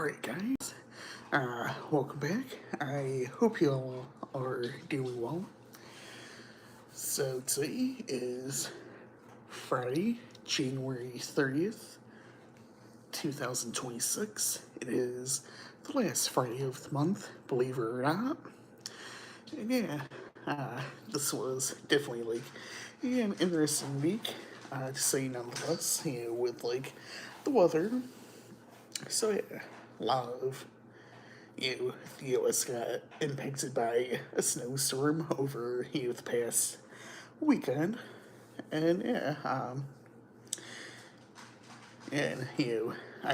Alright, guys, welcome back. I hope you all are doing well. So, today is Friday, January 30th, 2026. It is the last Friday of the month, believe it or not. And yeah, this was definitely an interesting week, to say nonetheless, with the weather. So, yeah, a lot of the U.S. got impacted by a snowstorm over the past weekend, and I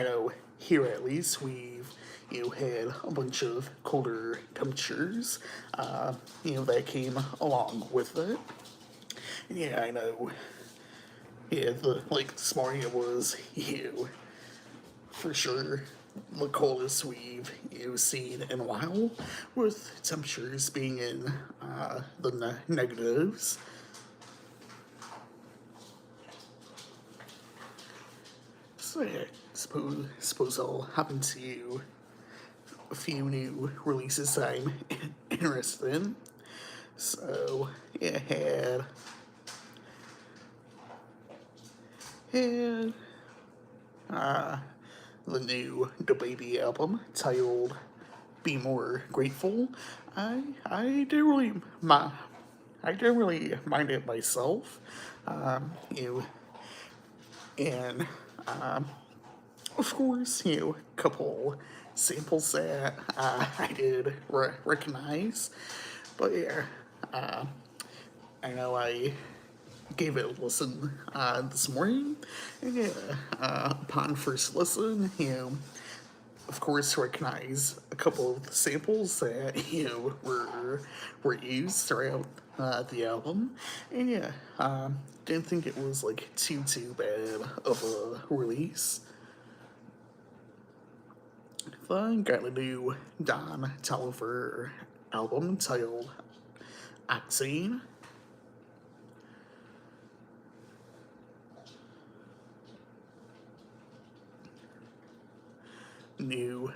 know here at least we've had a bunch of colder temperatures, that came along with it. And yeah, I know. Yeah, this morning it was for sure the coldest we've seen in a while, with temperatures being in the negatives. So yeah, suppose I'll hop into a few new releases I'm interested in. So yeah, had the new DaBaby album titled "Be More Grateful." I didn't really I didn't really mind it myself. You and of course, a couple samples that I did recognize, but yeah, I know I gave it a listen this morning, and yeah, upon first listen, of course, recognize a couple of the samples that were used throughout the album, and yeah, didn't think it was too bad of a release. Then got a new Don Toliver album titled Octane. New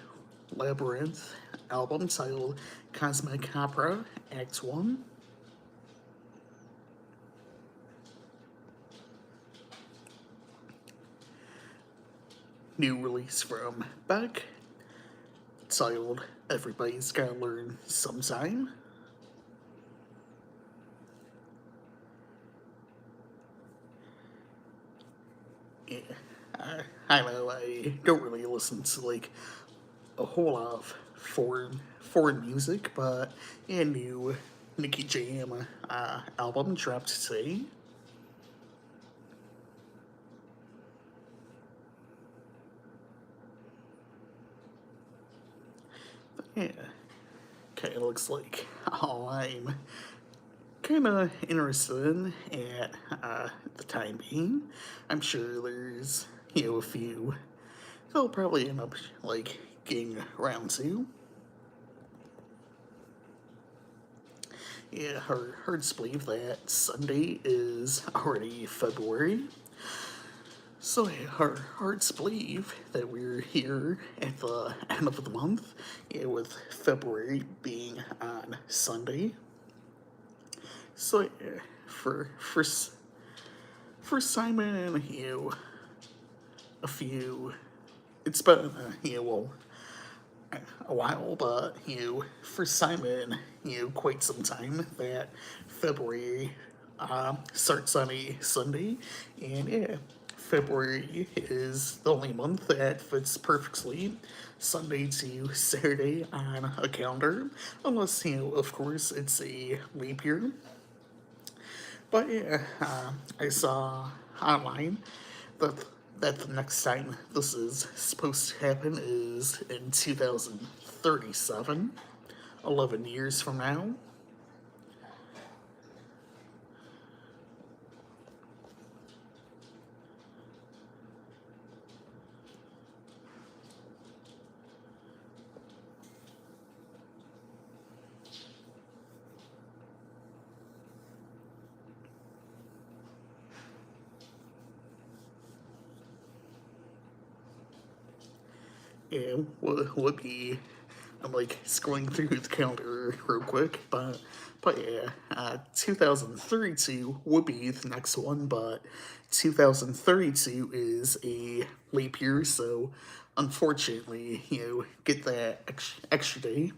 Labyrinth album titled Cosmic Opera Act 1. New release from Beck titled Everybody's Gotta Learn Sometime. Yeah, I know I don't really listen to a whole lot of foreign music, but a new Nicky Jam album dropped today. Yeah, kind of looks like all I'm kind of interested in at the time being. I'm sure there's a few they'll probably end up getting around to. Yeah, hard to believe that Sunday is already February. So yeah, hard to believe that we're here at the end of the month, with February being on Sunday. So yeah, for Simon and a few, it's been a while, but for Simon, quite some time that February starts on a Sunday, and yeah, February is the only month that fits perfectly Sunday to Saturday on a calendar, unless of course, it's a leap year. But yeah, I saw online that the next time this is supposed to happen is in 2037, 11 years from now. yeah, would be. I'm like scrolling through the calendar real quick, but yeah, 2032 would be the next one, but 2032 is a leap year, so unfortunately, get that extra day.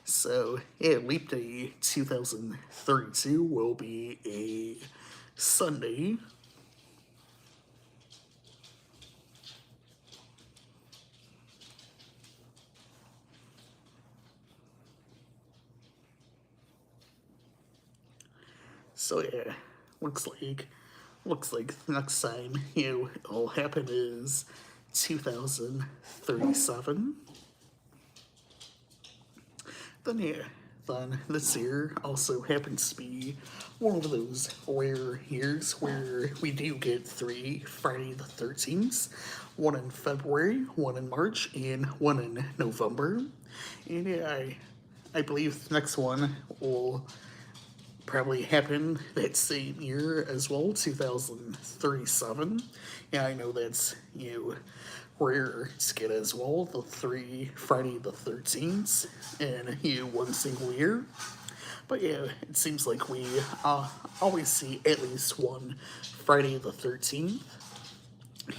So yeah, leap day 2032 will be a Sunday. So yeah, looks like looks like the next time it'll happen is 2037. Then yeah, then this year also happens to be one of those rare years where we do get three Friday the 13th, one in February, one in March, and one in November. And yeah, I believe the next one will probably happen that same year as well, 2037. Yeah, I know that's rare to get as well, the three Friday the 13th in one single year. But yeah, it seems like we always see at least one Friday the 13th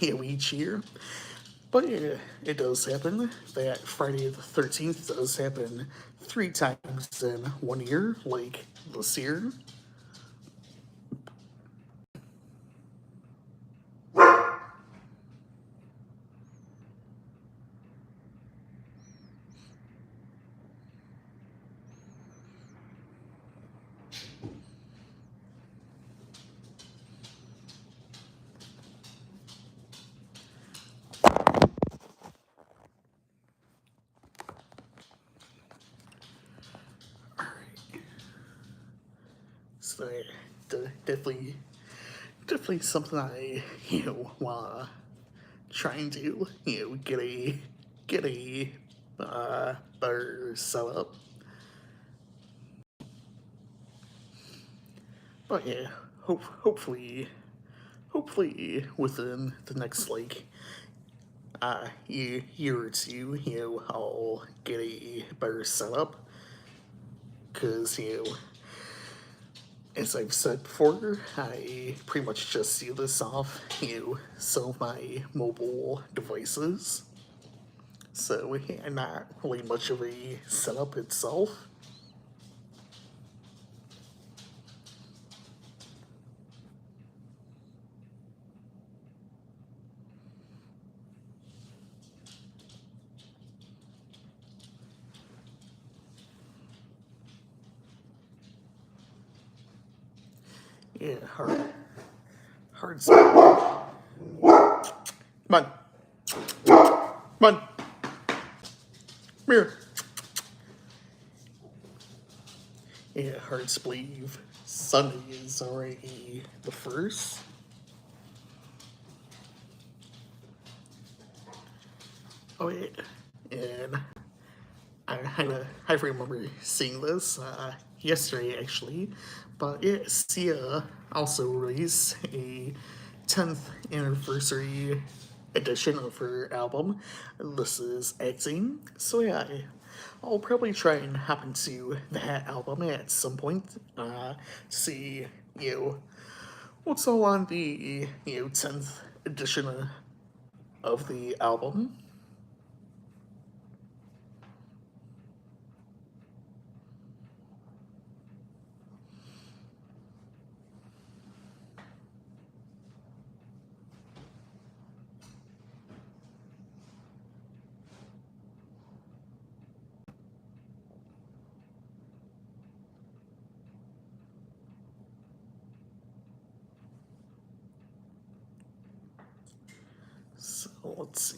each year. But yeah, it does happen that Friday the 13th does happen three times in 1 year, like this year. So definitely, definitely something I wanna try and do. Get a better setup. But yeah, hopefully within the next like year or two, I'll get a better setup. Cause as I've said before, I pretty much just see this off, some of my mobile devices. So yeah, not really much of a setup itself. Yeah, hard speed. Come on, come on, come here. Yeah, hard to believe Sunday is already the first. Oh yeah, and I remember seeing this yesterday actually, but yeah, Sia also released a 10th anniversary edition of her album. This is Acting. So yeah, I'll probably try and hop into that album at some point. See what's all on the 10th edition of the album. So let's see.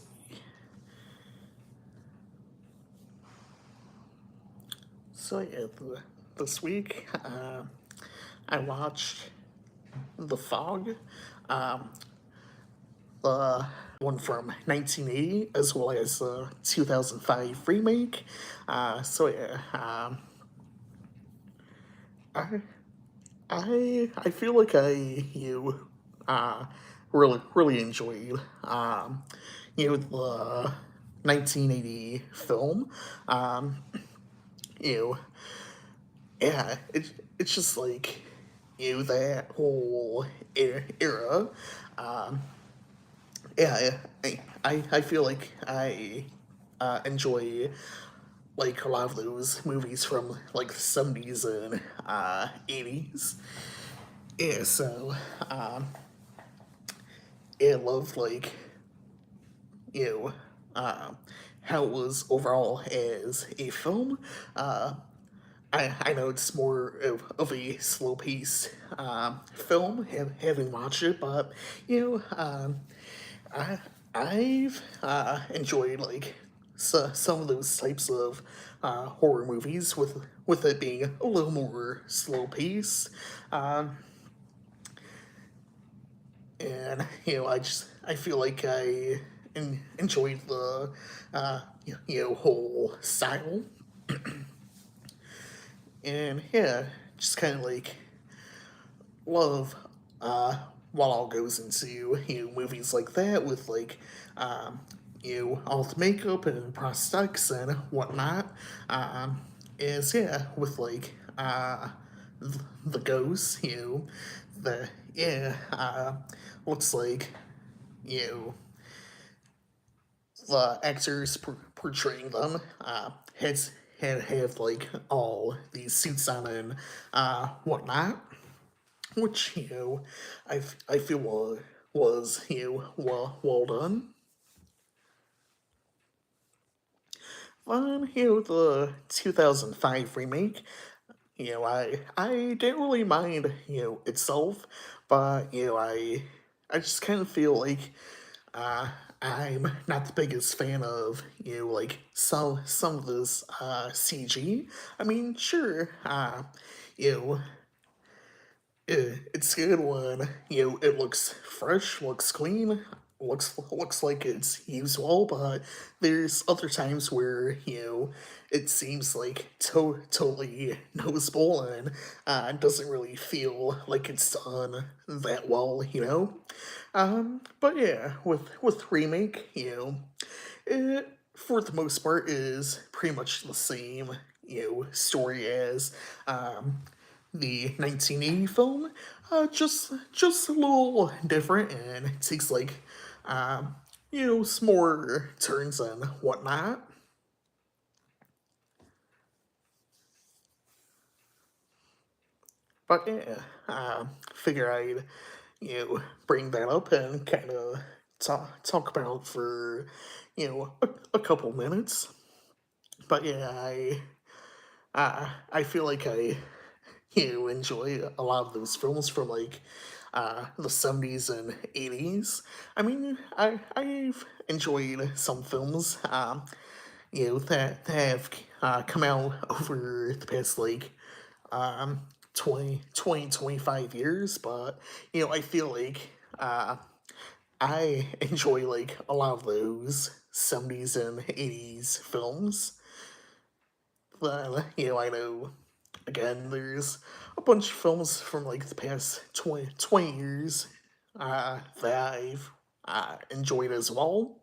So yeah, this week I watched The Fog, um, the one from 1980, as well as the 2005 remake. So yeah, I I feel like uh really enjoyed the 1980 film. Um, you know, yeah, it's just like that whole era. Um, yeah, I feel like I enjoy like a lot of those movies from like the 70s and 80s. Yeah, so um, yeah, I love like you know um, how it was overall as a film. Uh, I know it's more of a slow pace film, having watched it, but you know, I I've enjoyed like some of those types of horror movies with it being a little more slow pace, um, and I feel like I enjoyed the whole style, and yeah, just kind of like love uh, what all goes into movies like that with like um, all the makeup and prosthetics and whatnot. Um, is with like the ghosts, the looks like you know the actors portraying them had have like all these suits on and whatnot, which I feel was well done. The 2005 remake, I didn't really mind itself, but I just kind of feel like uh, I'm not the biggest fan of like some of this CG. I mean, sure, you know it's good when it looks fresh, looks clean, looks like it's used well. But there's other times where it seems like totally noticeable and doesn't really feel like it's done that well. But yeah, with remake, it for the most part is pretty much the same story as the 1980 film, just a little different, and it takes like some more turns and whatnot. But yeah, figure I'd bring that up and kind of talk about for a couple minutes. But yeah, I feel like I enjoy a lot of those films from like the 70s and 80s. I mean, I've enjoyed some films that have come out over the past like um 25 years, but I feel like uh I enjoy like a lot of those 70s and 80s films. But I know again there's a bunch of films from like the past 20 years that I've enjoyed as well.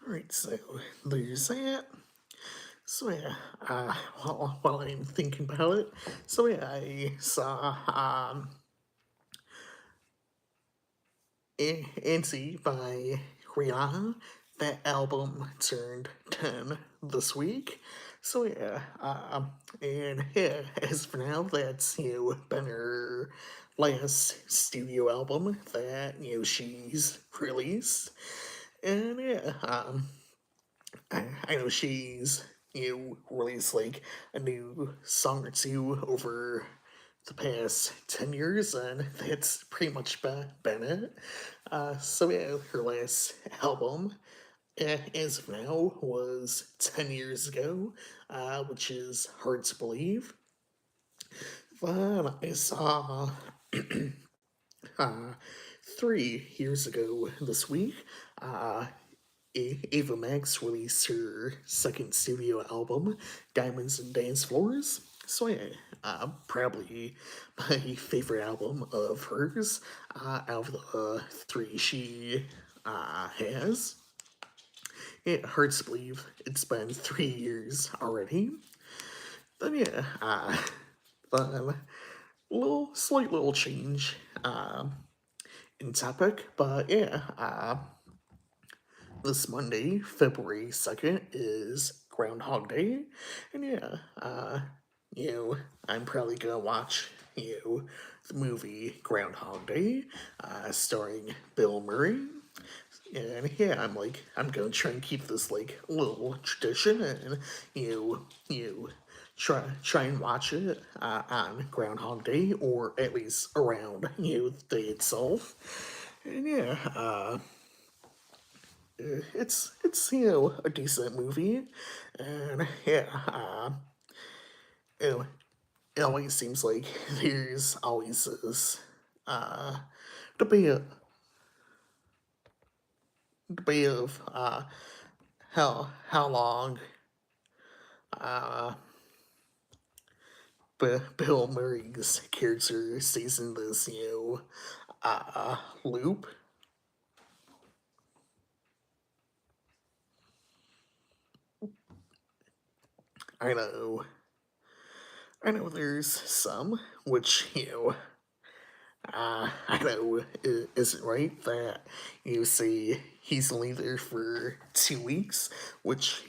Alright, so there's that. So yeah, while I'm thinking about it, so yeah, I saw Antsy by Rihanna. That album turned 10 this week. So yeah, and yeah, as for now, that's, been her last studio album that, she's released. And yeah, I know she's, released like a new song or two over the past 10 years, and that's pretty much been it. So yeah, her last album, as of now, was 10 years ago, which is hard to believe. But I saw uh, 3 years ago this week, uh, Ava Max released her second studio album, Diamonds and Dance Floors. So yeah, probably my favorite album of hers out of the three she has. It hurts to believe it's been 3 years already. But yeah, but slight little change in topic. But yeah, this Monday, February 2nd, is Groundhog Day. And yeah, I'm probably gonna watch, the movie Groundhog Day, starring Bill Murray. And yeah, I'm gonna try and keep this like little tradition, and try and watch it on Groundhog Day, or at least around the day itself. And yeah, it's a decent movie, and yeah, it, it always seems like there's always this debate debate of how long uh Bill Murray's character stays in this loop. I know I know there's some which I know isn't right that you say he's only there for 2 weeks, which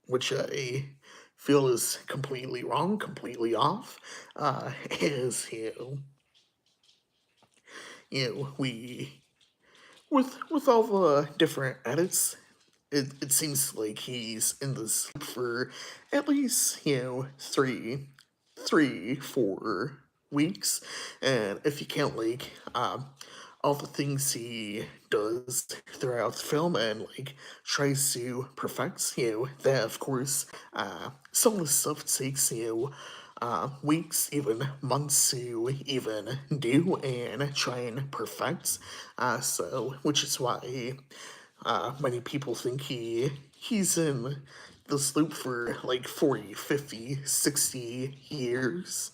which I feel is completely wrong, completely off. Is we with all the different edits, it seems like he's in this for at least 3, 4 weeks, and if you count like all the things he does throughout the film and like tries to perfect, that of course some of the stuff takes weeks, even months to even do and try and perfect. So, which is why many people think he's in this loop for like 40, 50, 60 years.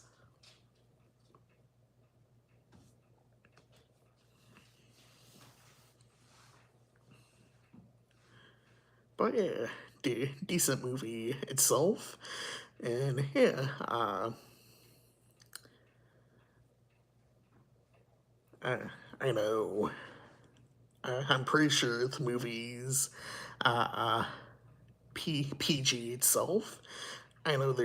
But yeah, decent movie itself. And yeah, I, I know. I'm pretty sure the movie's uh, PG itself. I know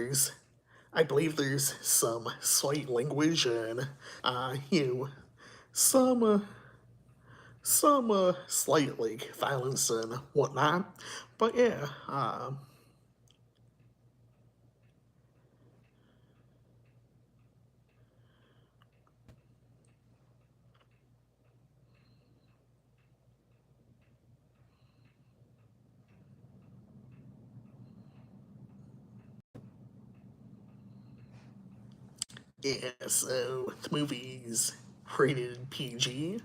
I believe there's some slight language and, some, slight, like, violence and whatnot. But yeah, yeah, so the movie's rated PG.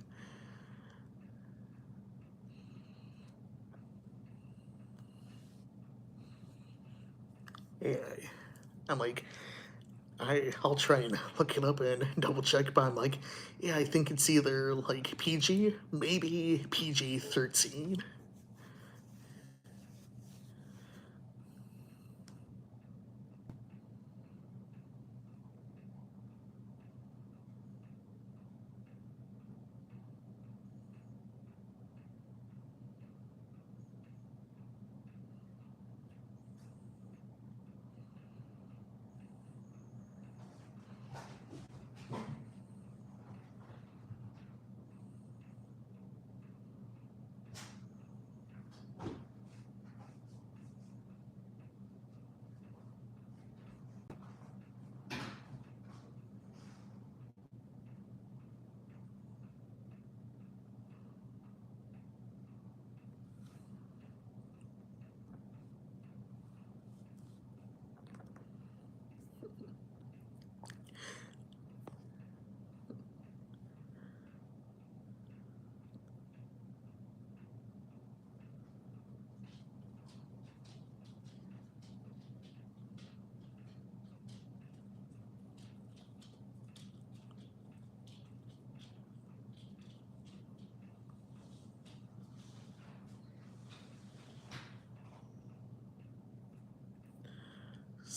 Yeah, I'm like, I'll try and look it up and double check, but I'm like, yeah, I think it's either like PG, maybe PG 13.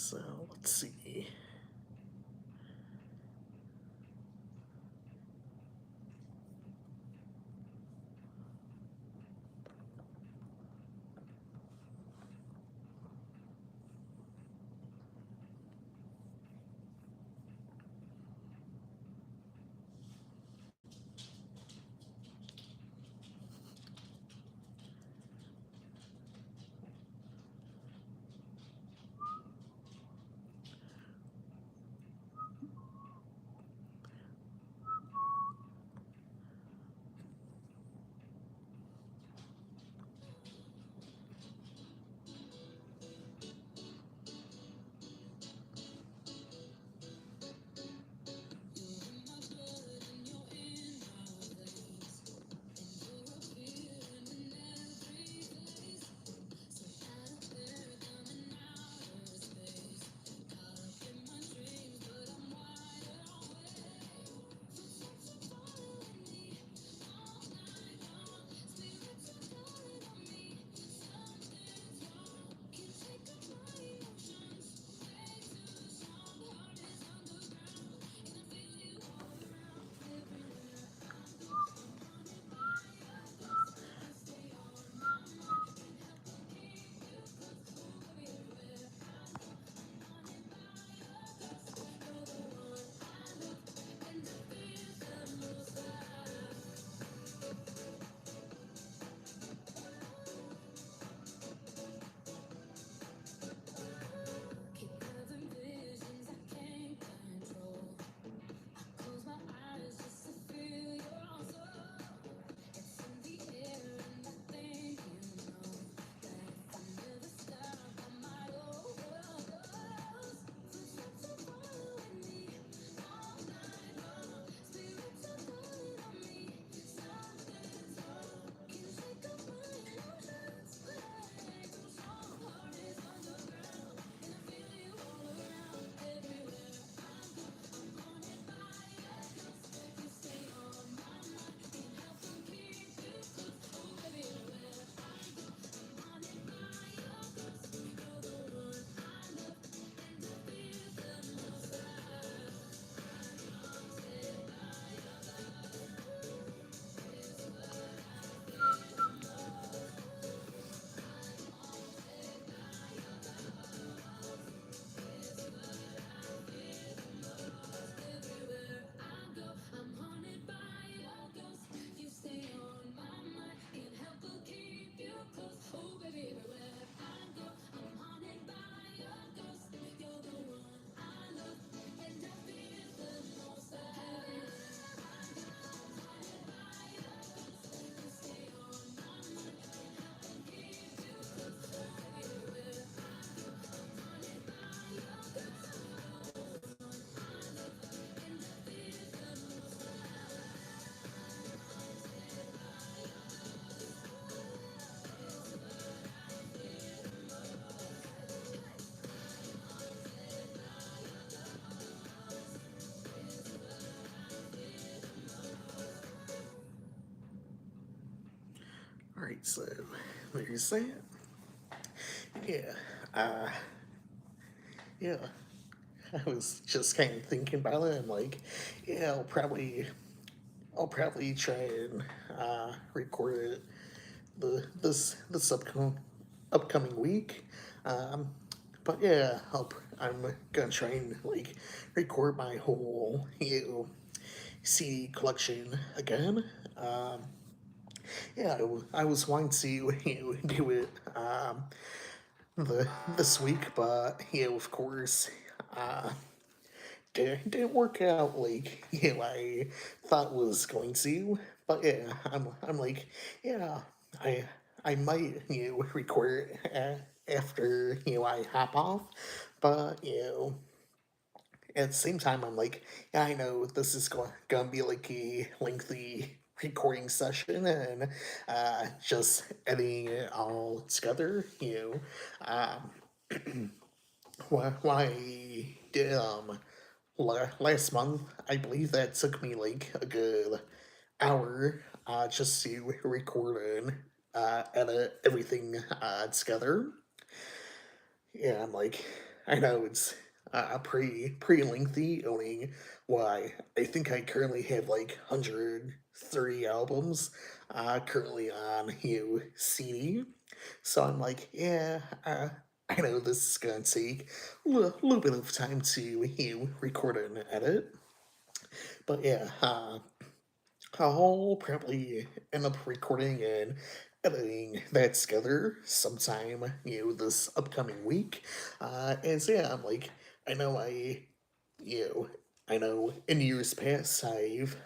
So let's see. All right, so there's that. Yeah, uh, yeah. I was just kind of thinking about it, and like, yeah, I'll probably try and record it this upcoming week. Um, but yeah, I'm gonna try and like record my whole CD collection again. Um, yeah, I was wanting to do it this week, but of course, uh, didn't work out like I thought was going to. But yeah, I'm like, yeah, I I might record it after I hop off, but at the same time I'm like, yeah, I know this is gonna be like a lengthy recording session and just editing it all together. When I did last month, I believe that took me like a good hour just to record and edit everything together. Yeah, I'm like, I know it's pretty lengthy. Owning why I think I currently have like 130 albums currently on CD. So I'm like, yeah, I know this is gonna take little bit of time to record and edit, but yeah, I'll probably end up recording and editing that together sometime, this upcoming week. And so yeah, I'm like, I know you know, I know in years past I've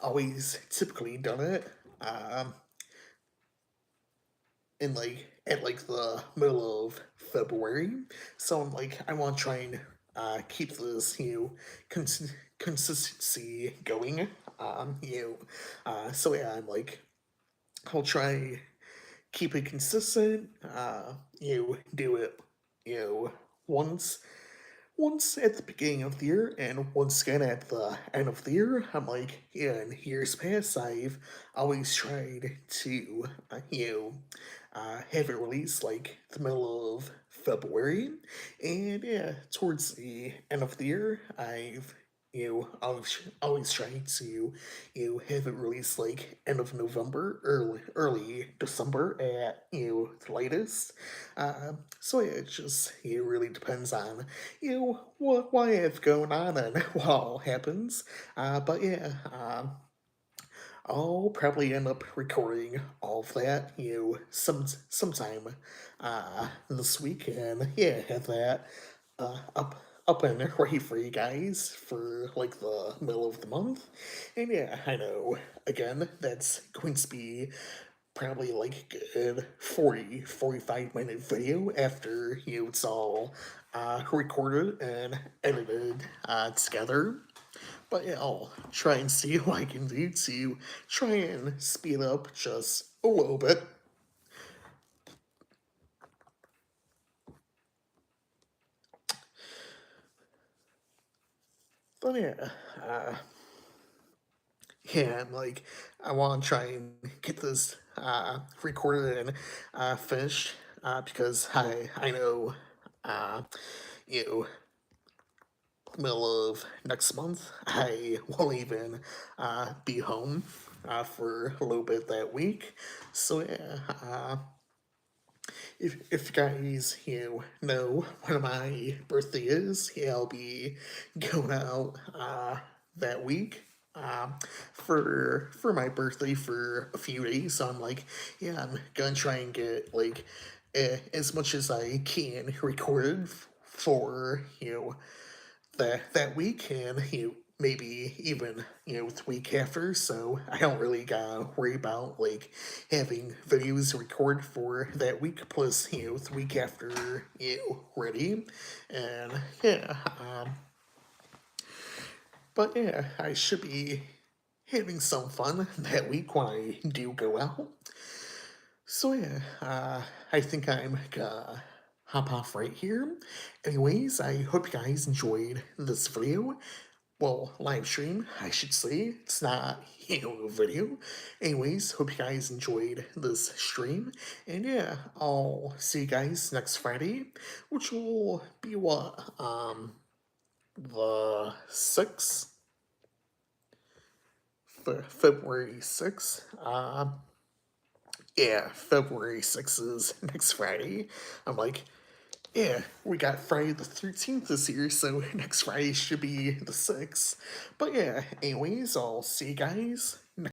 always typically done it in like at like the middle of February. So I'm like, I want to try and keep this consistency going. So yeah, I'm like, I'll try keep it consistent. Do it, you know, once once at the beginning of the year and once again at the end of the year. I'm like, yeah, in years past, I've always tried to, have it released like the middle of February. And yeah, towards the end of the year, I've always trying to have it released like end of November, early December at the latest. So yeah, it just really depends on what I have going on and what all happens. But yeah, I'll probably end up recording all of that sometime this week, and yeah, have that up and ready for you guys for like the middle of the month. And yeah, I know again that's going to be probably like a good 45 minute video after it's all recorded and edited together. But yeah, I'll try and see what I can do to try and speed up just a little bit. But yeah, yeah, I'm like, I want to try and get this recorded and finished because I know, uh, you know, middle of next month, I won't even be home for a little bit that week. So yeah, if you guys know when my birthday is, yeah, I'll be going out that week. For my birthday for a few days, so I'm like, yeah, I'm gonna try and get like as much as I can recorded for that week, and maybe even the week after, so I don't really gotta worry about like having videos record for that week plus the week after ready. And yeah, but yeah, I should be having some fun that week when I do go out. So yeah, I think I'm gonna hop off right here. Anyways, I hope you guys enjoyed this video. Well, live stream, I should say. It's not, a video. Anyways, hope you guys enjoyed this stream. And yeah, I'll see you guys next Friday, which will be what? The 6th? February 6th. Yeah, February 6th is next Friday. I'm like, yeah, we got Friday the 13th this year, so next Friday should be the 6th. But yeah, anyways, I'll see you guys